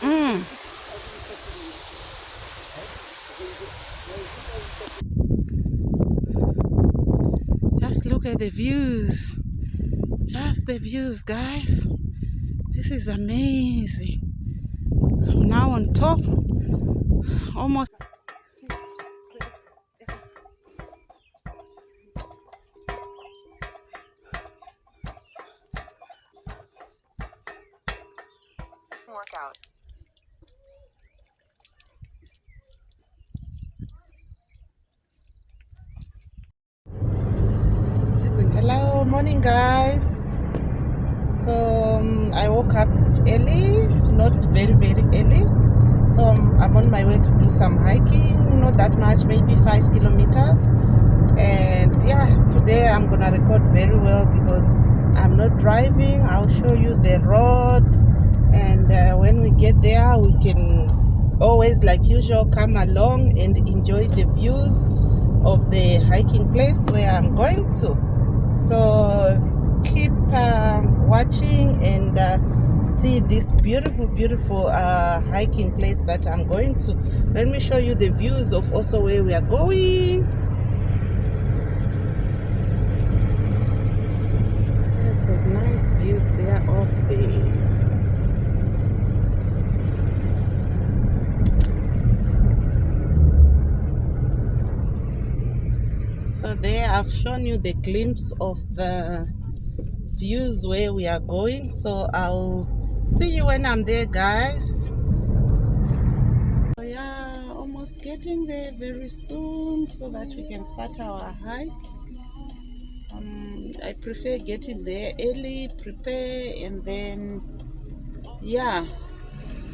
Mm. Just look at the views. Just the views, guys. This is amazing. I'm now on top. Almost. Workout. Hello, morning, guys. So I woke up early, not very early. So I'm on my way to do some hiking, not that much, maybe 5 kilometers. And yeah, today I'm gonna record very well because I'm not driving. I'll show you the road, and when we get there, we can always, like usual, come along and enjoy the views of the hiking place where I'm going to. So keep watching and see this beautiful hiking place that I'm going to. Let me show you the views of also where we are going. It's got nice views there up there. So there I've shown you the glimpse of the views where we are going. So I'll see you when I'm there, guys. So yeah, almost getting there very soon so that we can start our hike. I prefer getting there early, prepare, and then yeah.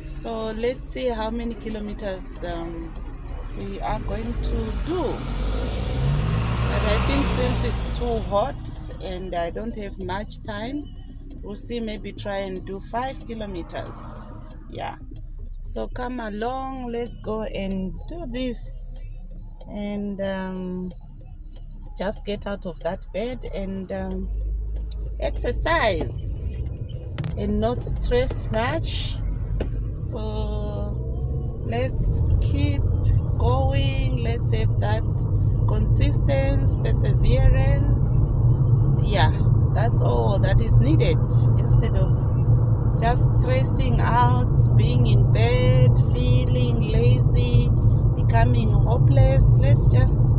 So let's see how many kilometers we are going to do. But I think since it's too hot and I don't have much time, we'll see, maybe try and do 5 kilometers. Yeah. So come along, let's go and do this. And just get out of that bed and exercise and not stress much. So let's keep going. Let's have that consistency, perseverance. Yeah, that's all that is needed. Instead of just stressing out, being in bed, feeling lazy, becoming hopeless, let's just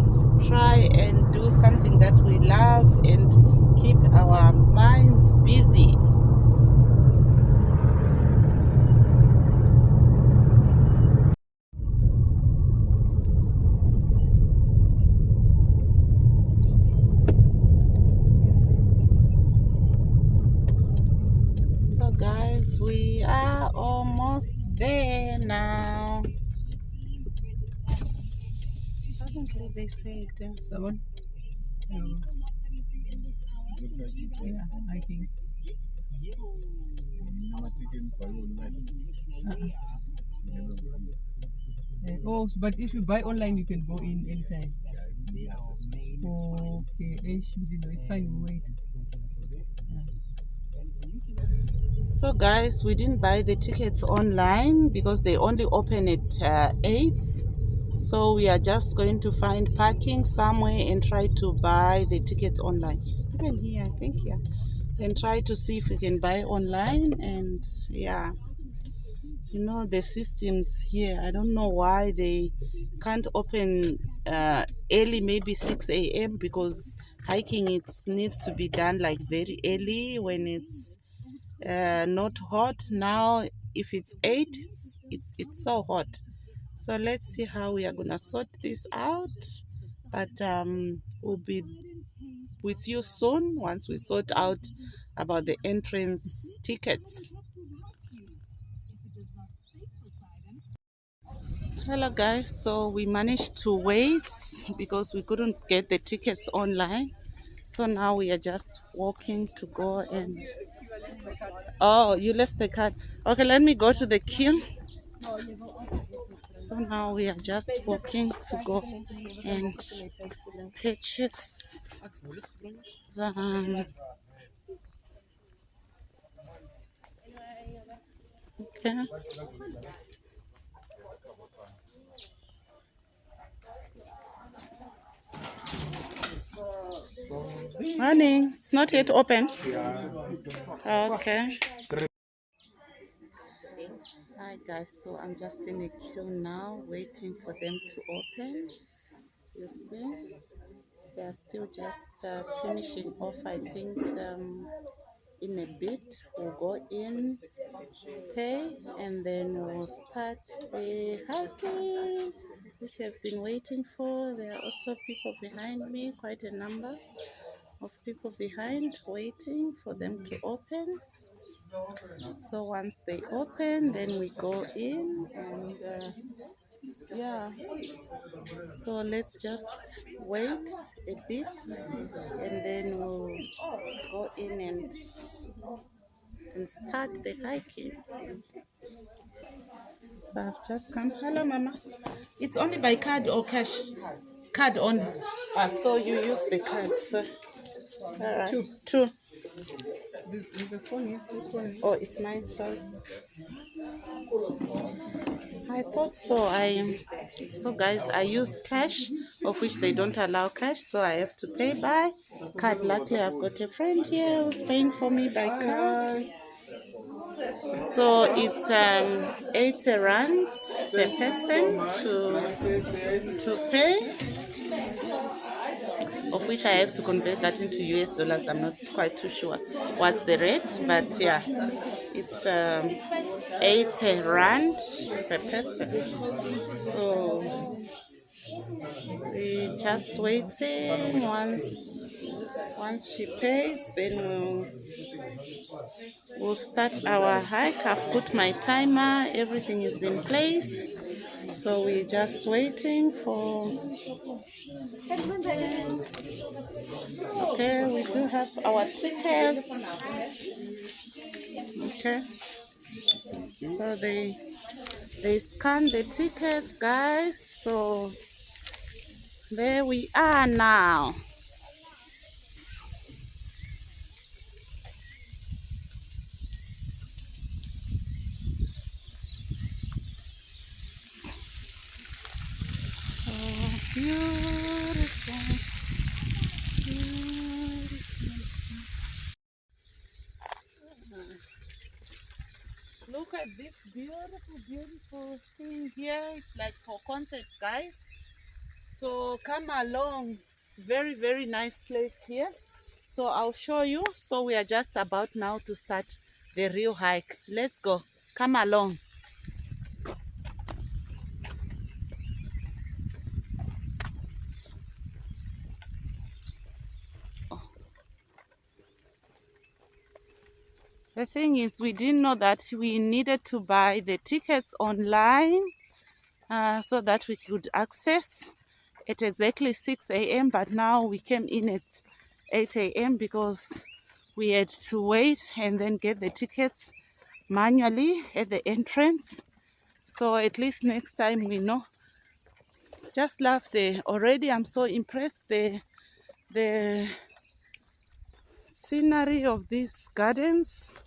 try and do something that we love and keep our minds busy. So guys, we are almost there now. Apparently they said Someone? No. Yeah, I think. Oh, but if you buy online, you can go in anytime. Okay, ish, we didn't know. It's fine, we wait. so guys, we didn't buy the tickets online because they only open at 8. So we are just going to find parking somewhere and try to buy the tickets online. Even here, I think, yeah. And try to see if we can buy online. And yeah, you know, the systems here, I don't know why they can't open early, maybe 6 a.m. because hiking, it needs to be done like very early when it's not hot. Now if it's 8, it's so hot. So let's see how we are gonna sort this out, but we'll be with you soon once we sort out about the entrance tickets. Hello guys, so we managed to wait because we couldn't get the tickets online. So now we are just walking to go and oh, you left the card. Okay, let me go to the queue. So now we are just walking to go and purchase the Okay. Morning. It's not yet open. Okay. Hi guys, so I'm just in a queue now waiting for them to open. You see, they are still just finishing off. I think in a bit we'll go in, pay, and then we'll start the hiking which we have been waiting for. There are also people behind me, quite a number of people behind waiting for them to open. So once they open, then we go in and yeah. So let's just wait a bit and then we'll go in and start the hiking. So I've just come. Hello, Mama. It's only by card or cash? Card only. Ah, so you use the card. So, all right. Two. There's a phone here. This phone. Oh, it's mine. Sorry. I thought so. So guys, I use cash, of which they don't allow cash, so I have to pay by card. Luckily, I've got a friend here who's paying for me by card. So it's 80 rand per person to pay, of which I have to convert that into US dollars. I'm not quite too sure what's the rate, but yeah, it's 80 rand per person. So we just waiting. Once she pays, then we'll start our hike. I've put my timer, everything is in place, so we're just waiting for. Okay, we do have our tickets. Okay, so they scan the tickets, guys. So there we are now. Oh, beautiful. Look at this beautiful thing here. It's like for concerts, guys. So come along. It's very nice place here. So I'll show you. So we are just about now to start the real hike. Let's go. Come along. The thing is, we didn't know that we needed to buy the tickets online so that we could access at exactly 6 a.m. But now we came in at 8 a.m. because we had to wait and then get the tickets manually at the entrance. So at least next time we know. Just love already I'm so impressed the scenery of these gardens.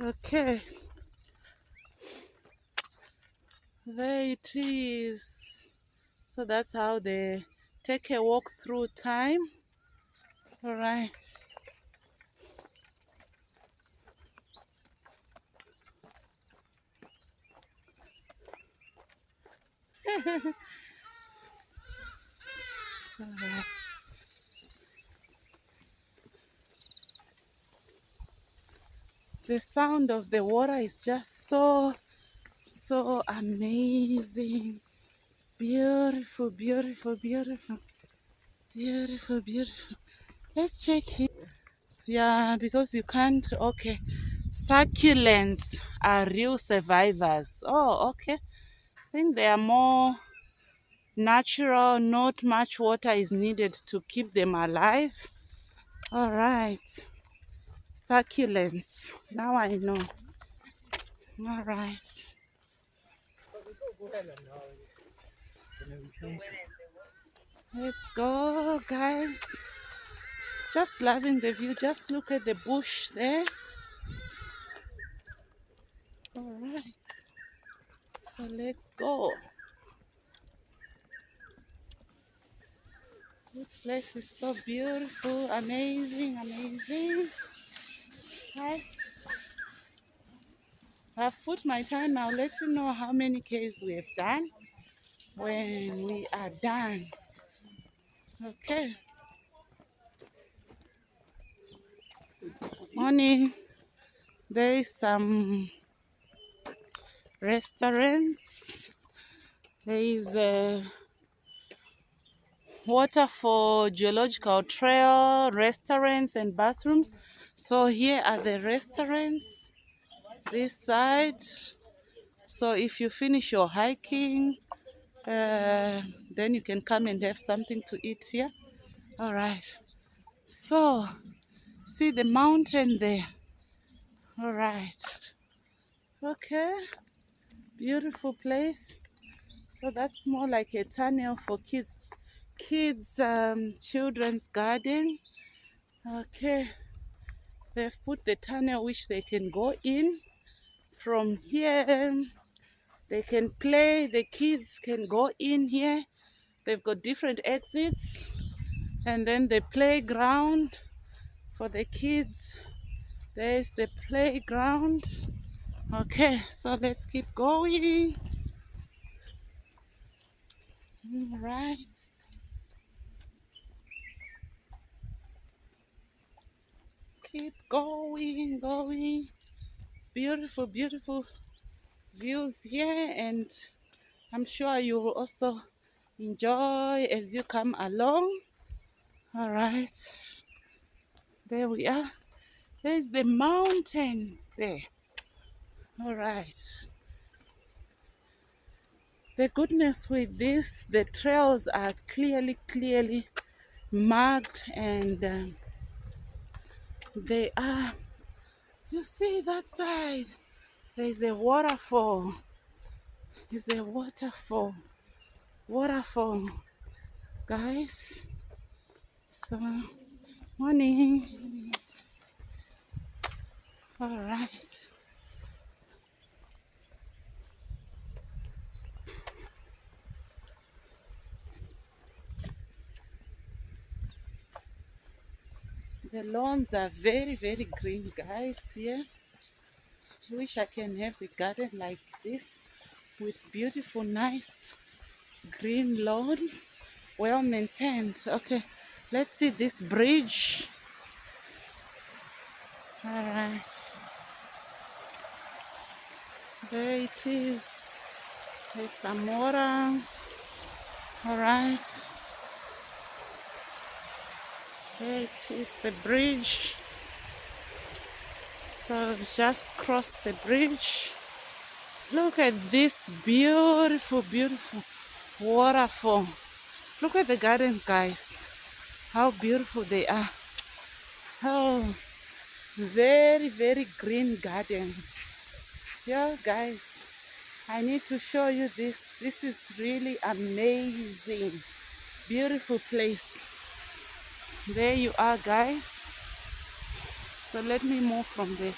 Okay. There it is. So that's how they take a walk through time. All right. All right. The sound of the water is just so amazing. Beautiful. Let's check here. Yeah, because you can't. Okay. Succulents are real survivors. Oh, okay. I think they are more natural. Not much water is needed to keep them alive. All right. Succulents. Now I know. All right. Let's go, guys. Just loving the view. Just look at the bush there. All right, so let's go. This place is so beautiful, amazing, amazing. Guys, I've put my time. I'll let you know how many Ks we have done when we are done. Okay. Morning. There is some restaurants. There is a Waterfall geological trail, restaurants and bathrooms. So here are the restaurants, this side. So if you finish your hiking, then you can come and have something to eat here. All right. So see the mountain there. All right. Okay. Beautiful place. So that's more like a tunnel for children's garden. Okay. They've put the tunnel which they can go in. From here, they can play. The kids can go in here. They've got different exits. And then the playground for the kids. There's the playground. Okay, so let's keep going. All right. Keep going, going. It's beautiful, beautiful views here, and I'm sure you will also enjoy as you come along. All right, there we are. There's the mountain there. All right. The goodness with this, the trails are clearly marked, and they are, you see that side, there's a waterfall. There's a waterfall, guys. So, morning. All right. The lawns are very green, guys, here. I wish I can have a garden like this with beautiful, nice green lawn, well maintained. Okay, let's see this bridge. All right. There it is. There's some water. All right. There it is, the bridge. So just cross the bridge. Look at this beautiful waterfall. Look at the gardens, guys. How beautiful they are. Oh, very green gardens. Yeah, guys, I need to show you this. This is really amazing. Beautiful place. There you are, guys. So let me move from the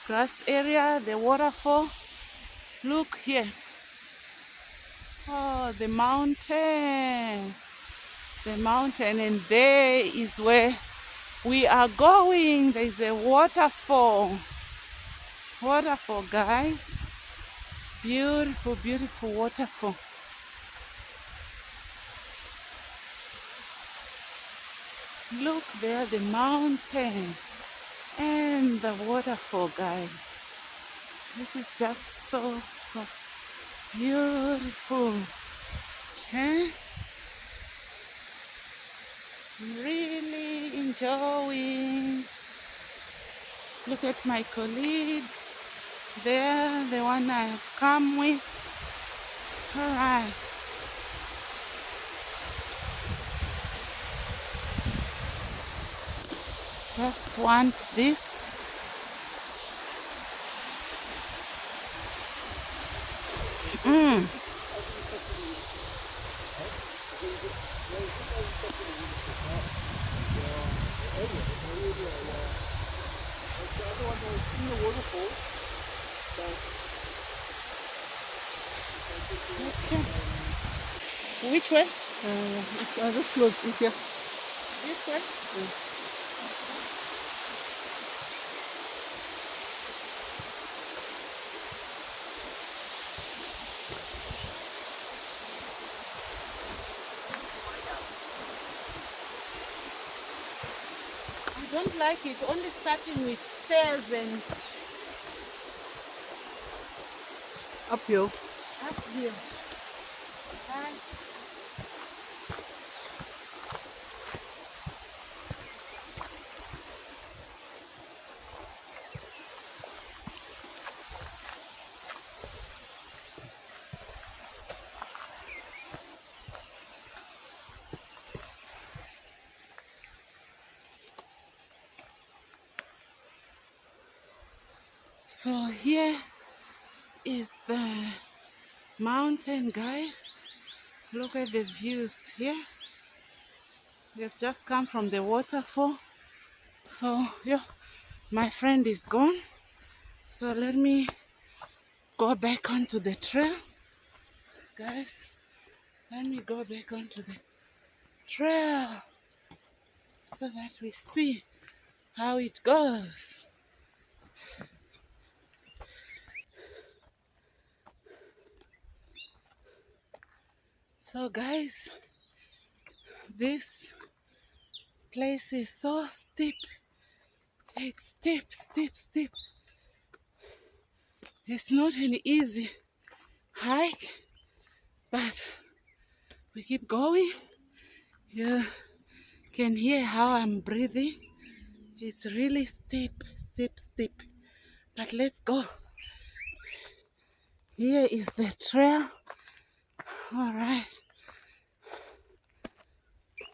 grass area, the waterfall. Look here. Oh, the mountain. The mountain, and there is where we are going. There's a waterfall. Waterfall, guys. Beautiful waterfall. Look there, the mountain and the waterfall, guys. This is just so beautiful. Huh? Really enjoying. Look at my colleague there, the one I have come with. All right. Just want this. Okay. Which way? Just close. It's here. This way? I don't like it, only starting with stairs and Uphill. up here. Hi. So here is the mountain, guys. Look at the views here. We've just come from the waterfall. So yeah, my friend is gone. So let me go back onto the trail. Guys, let me go back onto the trail so that we see how it goes. So guys, this place is so steep. It's steep, steep, steep. It's not an easy hike, but we keep going. You can hear how I'm breathing. It's really steep, steep, steep. But let's go. Here is the trail. All right.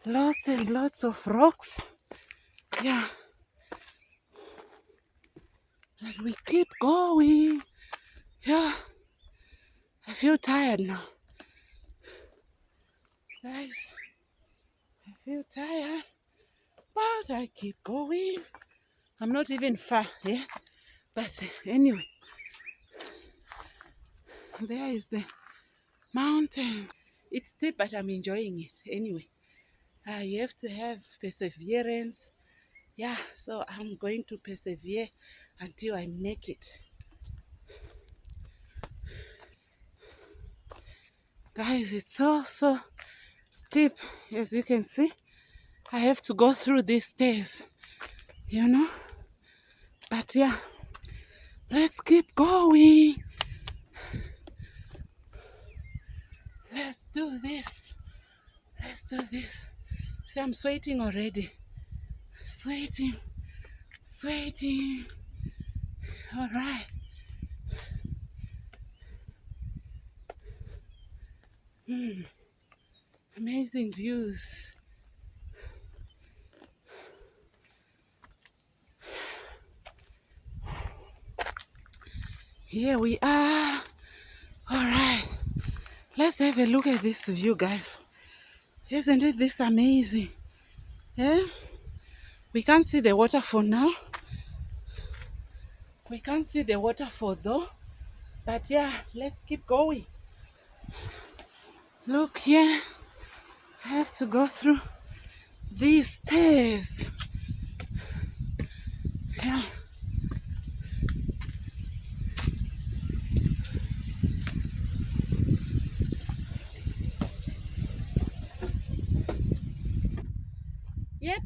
Lots and lots of rocks. Yeah. But we keep going. Yeah. I feel tired now. Guys, I feel tired. But I keep going. I'm not even far, yeah? But anyway, there is the mountain. It's steep, but I'm enjoying it anyway. You have to have perseverance. Yeah, so I'm going to persevere until I make it. Guys, it's so steep, as you can see. I have to go through these stairs, you know. But yeah, let's keep going. Let's do this. Let's do this. See, I'm sweating already. Sweating, sweating. All right. Amazing views. Here we are. All right. Let's have a look at this view, guys. Isn't it this amazing? Yeah? We can't see the waterfall now. We can't see the waterfall though. But yeah, let's keep going. Look here. I have to go through these stairs. Yeah. Yep.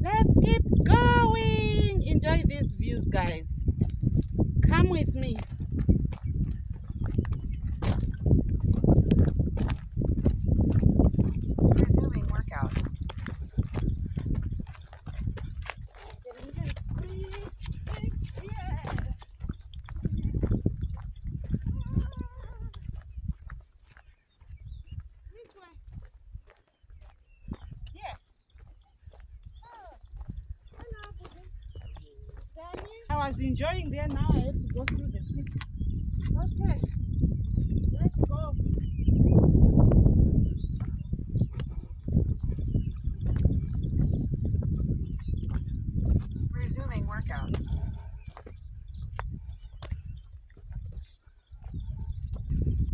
Let's keep going. Enjoy these views, guys. Come with me. Resuming workout. I was enjoying there, now I have to go through the steep. Okay, let's go. Resuming workout.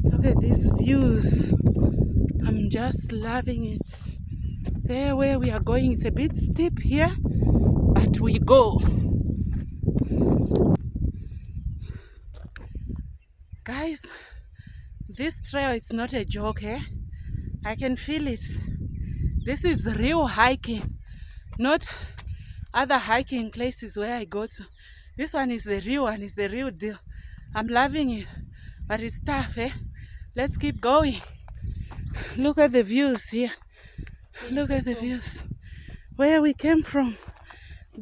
Look at these views. I'm just loving it. There where we are going, it's a bit steep here, but we go. Guys, this trail is not a joke, eh? I can feel it. This is real hiking, not other hiking places where I go to. This one is the real one, is the real deal. I'm loving it, but it's tough, eh? Let's keep going. Look at the views here. Look at the views. Where we came from.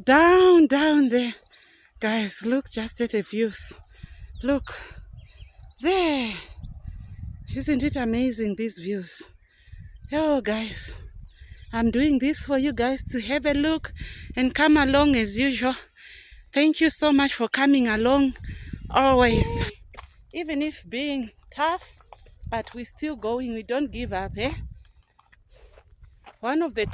Down there. Guys, look just at the views. Look. There. Isn't it amazing, these views? Oh, guys. I'm doing this for you guys to have a look and come along as usual. Thank you so much for coming along always. Even if being tough, but we're still going. We don't give up, eh? One of the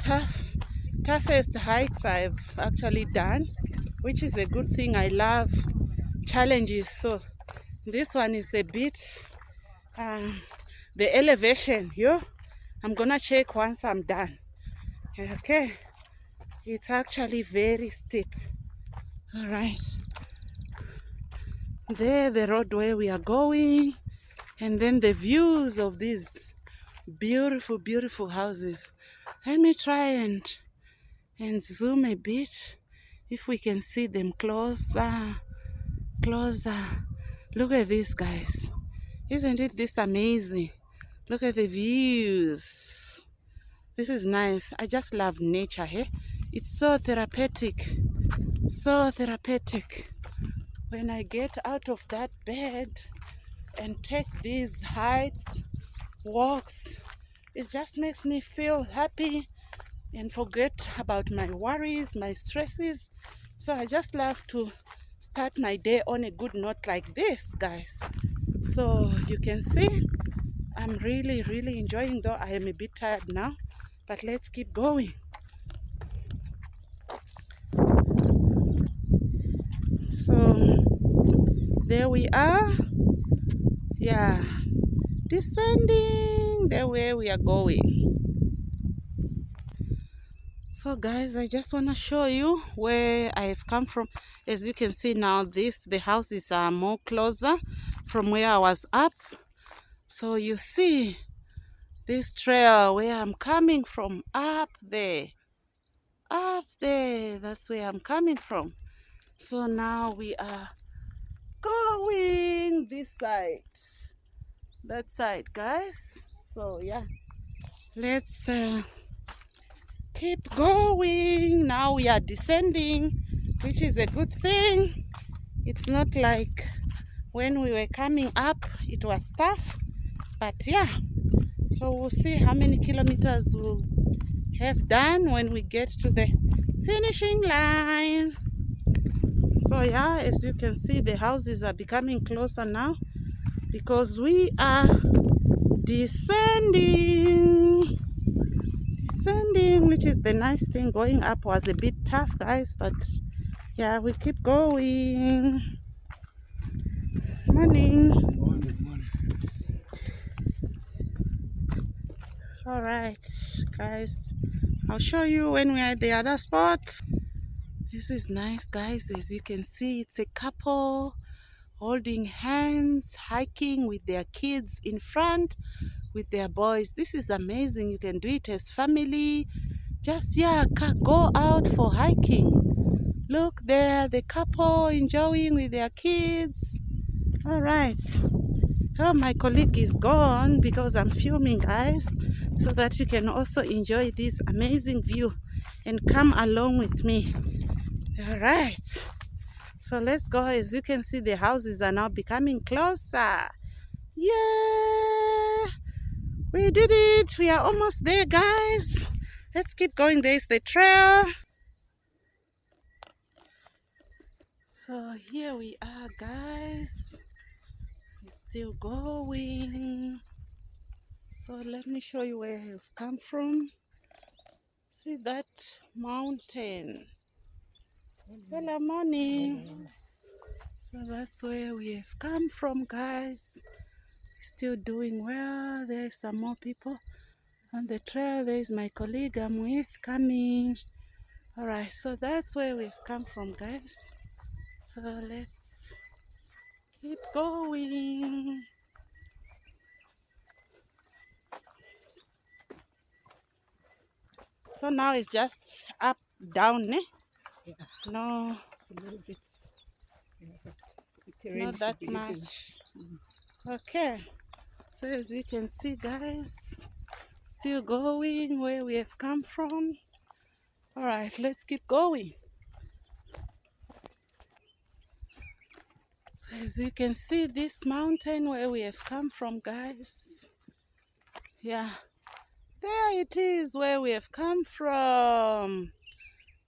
toughest hikes I've actually done, which is a good thing. I love challenges. So this one is a bit, the elevation, I'm gonna check once I'm done. Okay, it's actually very steep. All right, there the road where we are going, and then the views of these beautiful houses. Let me try and zoom a bit if we can see them closer. Look at this, guys. Isn't it this amazing? Look at the views. This is nice. I just love nature here. It's so therapeutic. So therapeutic. When I get out of that bed and take these heights, walks, it just makes me feel happy and forget about my worries, my stresses. So I just love to start my day on a good note like this, guys. So you can see I'm really enjoying, though I am a bit tired now, but let's keep going. So there we are. Yeah, descending the way we are going. So guys, I just want to show you where I have come from. As you can see now, the houses are more closer from where I was up. So you see this trail where I'm coming from, up there, that's where I'm coming from. So now we are going this side, that side, guys. So yeah, let's keep going. Now we are descending, which is a good thing. It's not like when we were coming up, it was tough, but yeah. So we'll see how many kilometers we'll have done when we get to the finishing line. So yeah, as you can see, the houses are becoming closer now because we are descending, which is the nice thing. Going up was a bit tough, guys, but yeah, we keep going. Morning. All right, guys, I'll show you when we are at the other spot. This is nice, guys. As you can see, it's a couple holding hands, hiking with their kids in front, with their boys. This is amazing. You can do it as family. Just, yeah, go out for hiking. Look there, the couple enjoying with their kids. All right. Oh, my colleague is gone because I'm filming, guys, so that you can also enjoy this amazing view and come along with me. All right. So let's go. As you can see, the houses are now becoming closer. Yeah, we did it. We are almost there, guys. Let's keep going. There's the trail. So here we are, guys. We're still going. So let me show you where I've come from. See that mountain. Hello, morning. So that's where we have come from, guys. Still doing well. There's some more people on the trail. There's my colleague I'm with coming. All right, so that's where we've come from, guys. So let's keep going. So now it's just up, down, eh? Yeah, No, a little bit. Yeah, but the terrain not should that be little. much. Okay, so as you can see, guys, still going where we have come from. All right, let's keep going. So as you can see, this mountain where we have come from, guys. Yeah, there it is where we have come from.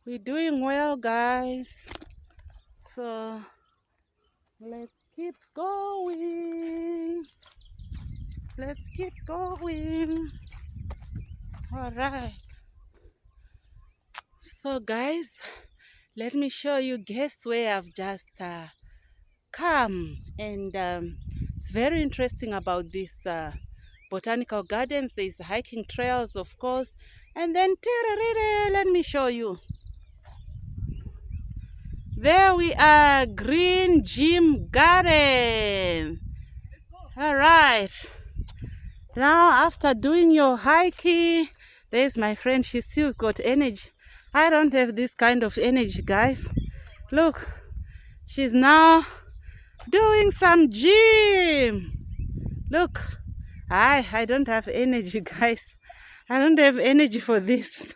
We're doing well, guys. So let's keep going. Let's keep going. All right. So guys, let me show you, guess where I've just come. And it's very interesting about this botanical gardens. There's hiking trails, of course. And then, let me show you. There we are, Green Gym Garden. All right. Now, after doing your hiking, there's my friend. She still got energy. I don't have this kind of energy, guys. Look, she's now doing some gym. Look, I don't have energy, guys. I don't have energy for this.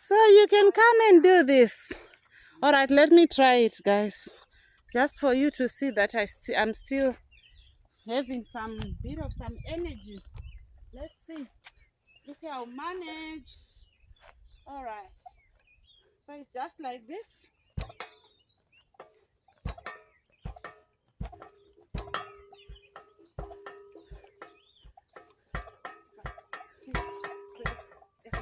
So you can come and do this. All right, let me try it, guys. Just for you to see that I'm still having some bit of some energy. Let's see if I'll manage. All right. So it's just like this. Six, seven, eight.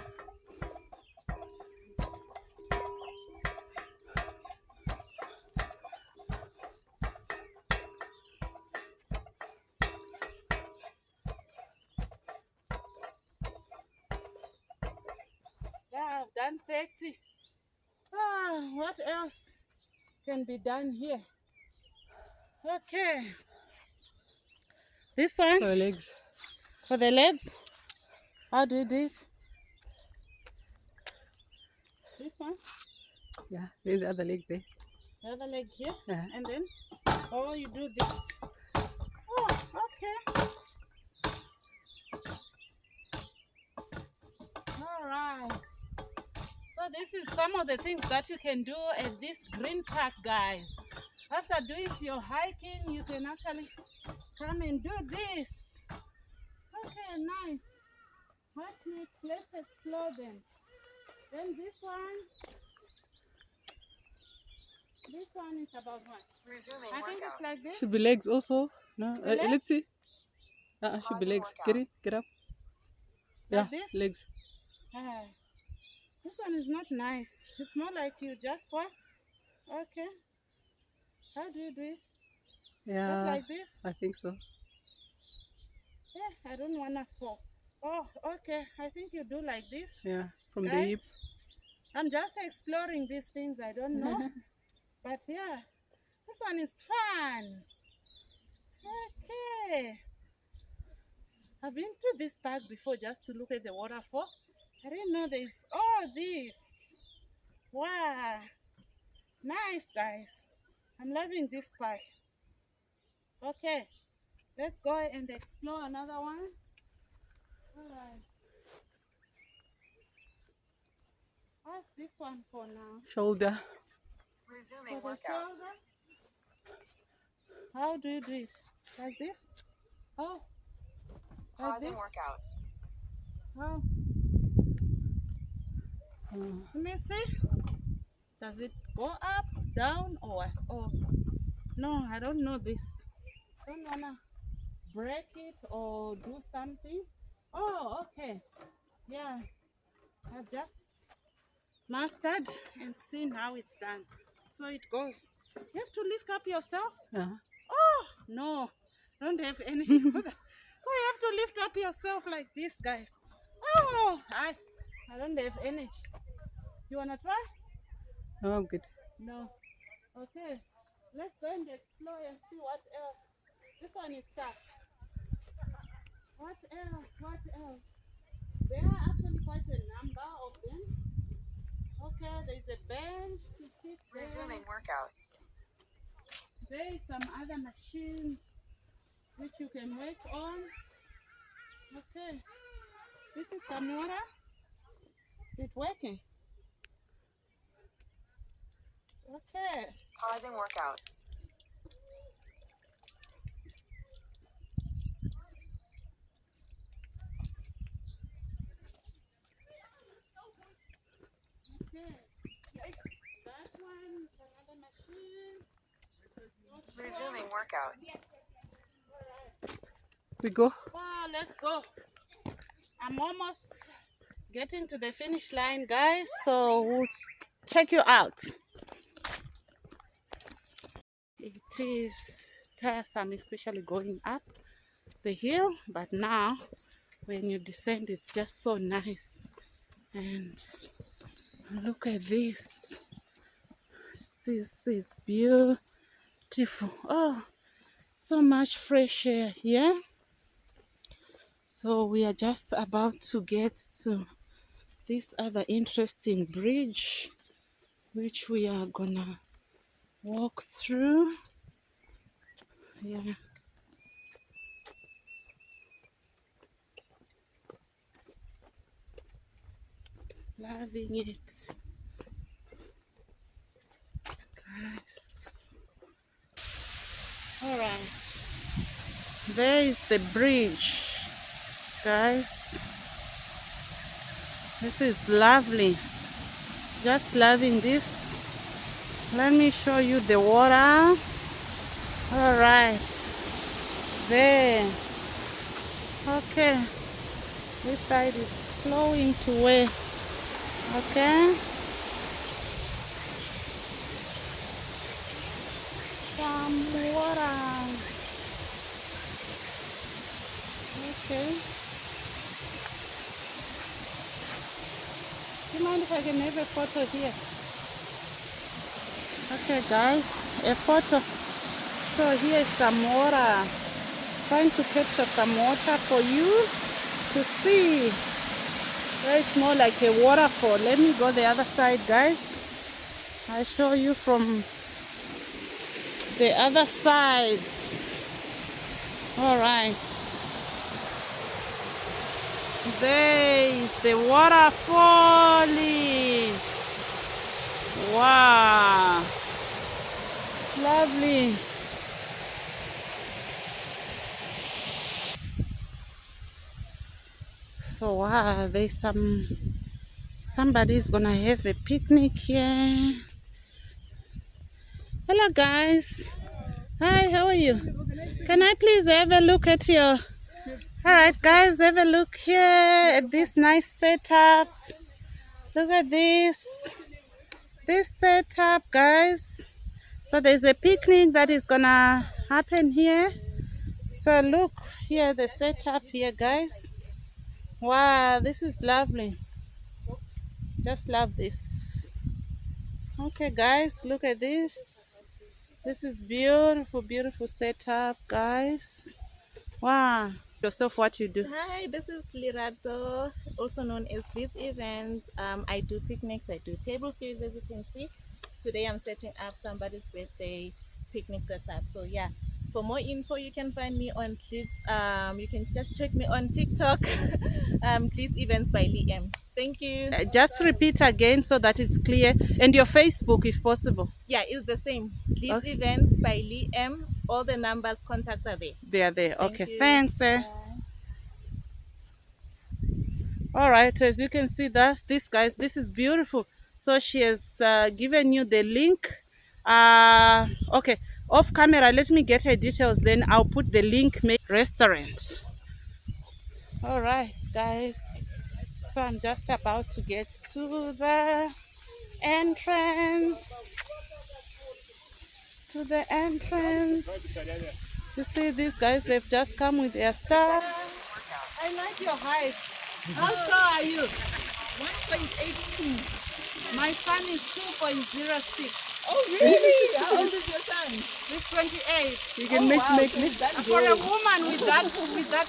Yeah, I've done 30. What else can be done here? Okay. This one? For legs. For the legs? How do you do it? This one? Yeah, then the other leg there. The other leg here? Yeah. And then? Oh, you do this. Oh, okay. All right. So this is some of the things that you can do at this green park, guys. After doing your hiking, you can actually come and do this. Okay, nice. What's next? Let's explore them. Then this one is about what? Resuming I think workout. it's like this. Should be legs also. No, legs? let's see. Should be Pausing legs. workout. Get it? Get up. Yeah, Like this? legs. This one is not nice. It's more like you just what? Okay. How do you do it? Yeah, Just like this? I think so. Yeah, I don't wanna fall. Oh, okay. I think you do like this. Yeah, from the Guys, hip. I'm just exploring these things. I don't know. But yeah, this one is fun. Okay. I've been to this park before just to look at the waterfall. I didn't know there's all this. Wow. Nice, guys. I'm loving this park. Okay. Let's go and explore another one. All right. What's this one for now? Shoulder. Resuming For the workout. shoulder? How do you do it? Like this? Oh. Like Pausing this? workout. Oh. Let me see. Does it go up, down, or what? Oh. No, I don't know this. Don't wanna break it or do something. Oh, okay. Yeah. I've just mastered and seen how it's done. So it goes. You have to lift up yourself. Yeah. Oh, no. Don't have anything for that. So you have to lift up yourself like this, guys. Oh, I don't have energy. You wanna try? No, I'm good. No. Okay. Let's go and explore and see what else. This one is tough. What else? What else? There are actually quite a number of them. Okay, there's a bench to sit there. Resuming workout. There is some other machines which you can work on. Okay. This is some water. Is it working? Okay. Pausing workout. Okay. That one is another machine. Resuming workout. We go. So let's go. I'm almost getting to the finish line, guys. So we'll check you out. It is tiresome, especially going up the hill, but now when you descend, it's just so nice. And look at this. This is beautiful. Oh, so much fresh air here. So we are just about to get to this other interesting bridge, which we are gonna walk through. Yeah. Loving it, guys. All right. There is the bridge, guys. This is lovely. Just loving this. Let me show you the water. All right. There. Okay. This side is flowing to where? Okay. Some water. Okay. Do you mind if I can have a photo here? Okay, guys, a photo. So here is some water. Trying to capture some water for you to see. Where it's more like a waterfall. Let me go the other side, guys. I'll show you from the other side. All right. There is the water falling. Wow. Lovely. So wow, there's somebody's gonna have a picnic here. Hello guys. Hi, how are you? Can I please have a look at your... Alright guys, have a look here at this nice setup. Look at this setup, guys. So there's a picnic that is gonna happen here. So look here, the setup here, guys. Wow, this is lovely. Just love this. Okay guys, look at this. This is beautiful, beautiful setup, guys. Wow. Yourself, what you do? Hi, this is Lirato, also known as Glitz Events. I do picnics, I do tablescapes, as you can see. Today I'm setting up somebody's birthday picnic setup. So yeah, for more info, you can find me on Glitz. You can just check me on TikTok, Glitz Events by Liam. Thank you. Just repeat again so that it's clear. And your Facebook, if possible. Yeah, it's the same. Glitz Okay. Events by Liam. All the numbers, contacts are there. They are there. Thank Okay, you. thanks. All right, as you can see, that this guys, this is beautiful. So she has given you the link. Okay, off camera, let me get her details. Then I'll put the link. Restaurant. All right, guys. So I'm just about to get to the entrance. You see these guys, they've just come with their stuff. I like your height. How tall are you? 1.82. My son is 2.06. Oh, really? How old is your son? He's 28. You can mix. For a woman with that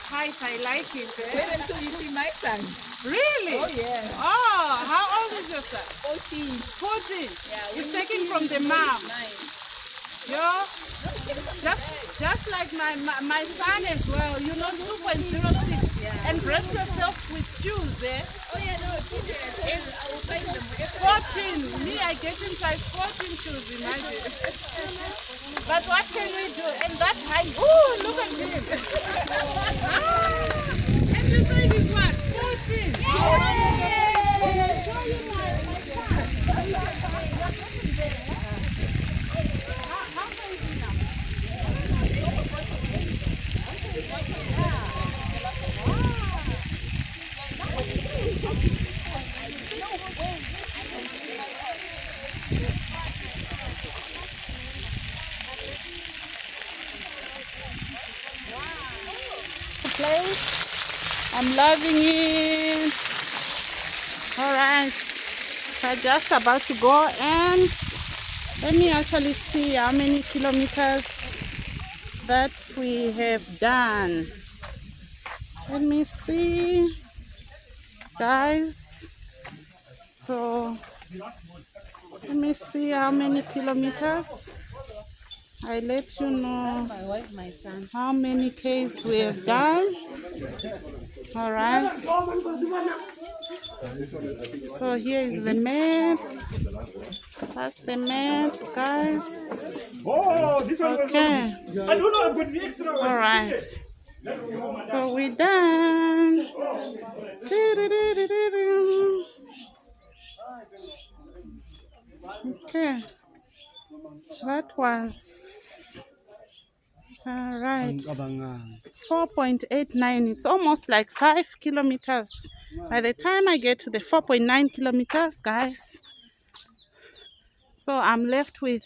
height, I like it. Wait until you see my son. Really? Oh, yeah. Oh, how old is your son? 14. 14. Yeah, He's taken from the mom. Yo, just like my son as well, you know, 2.06. Yeah. And dress yourself with shoes, eh? Oh, yeah, no, I will find them. 14. Me, I get in size 14 shoes, imagine. But what can we do? And that height, ooh, look at him. And this side is what? 14. Place. I'm loving it. All right, we're just about to go, and let me actually see how many kilometers that we have done. Let me see, guys. So let me see how many kilometers. I let you know My wife, my son. how many Ks we have done. All right. So here is the map. That's the map, guys. Oh, this one was Okay. I don't know, I've got the extra one. All right. So we're done. Okay. That was all right. 4.89. It's almost like 5 kilometers. By the time I get to the 4.9 kilometers, guys, so I'm left with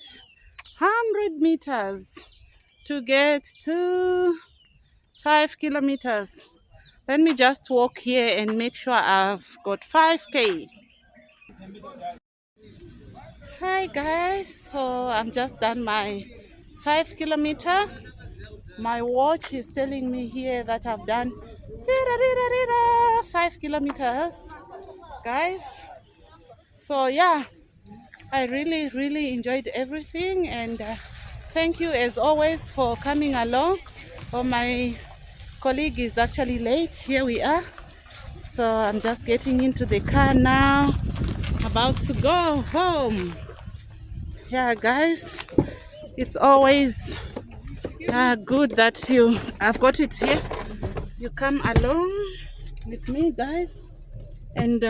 100 meters to get to 5 kilometers. Let me just walk here and make sure I've got 5K. Hi guys, so I'm just done my 5 kilometer. My watch is telling me here that I've done 5 kilometers, guys. So yeah, I really enjoyed everything, and thank you as always for coming along. Oh, my colleague is actually late. Here we are. So I'm just getting into the car now, about to go home. Yeah, guys, it's always good that I've got it here. You come along with me, guys, and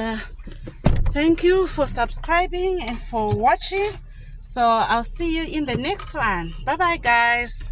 thank you for subscribing and for watching. So I'll see you in the next one. Bye bye, guys.